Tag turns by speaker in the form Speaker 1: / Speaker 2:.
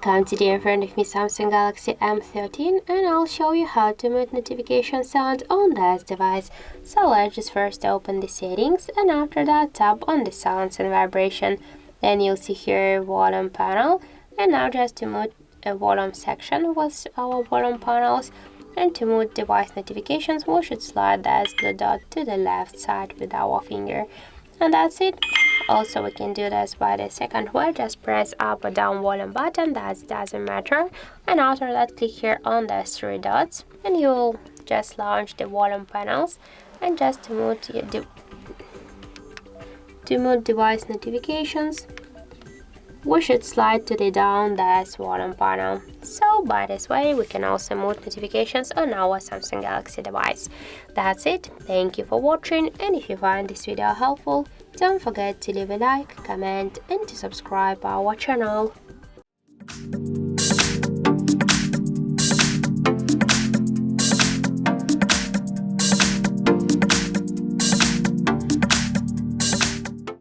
Speaker 1: Welcome, today in front of me Samsung Galaxy M13 and I'll show you how to mute notification sound on this device. So let's just first open the settings and after that tap on the sounds and vibration. Then you'll see here volume panel, and now just to mute a volume section with our volume panels, and to mute device notifications we should slide this blue dot to the left side with our finger. And that's it. Also, we can do this by the second way. Just press up or down volume button, that doesn't matter. And after that, click here on the three dots and you'll just launch the volume panels. And just to mute device notifications, we should slide to the down this volume panel. So by this way we can also mute notifications on our Samsung Galaxy device. That's it. Thank you for watching, and if you find this video helpful, don't forget to leave a like, comment and to subscribe our channel.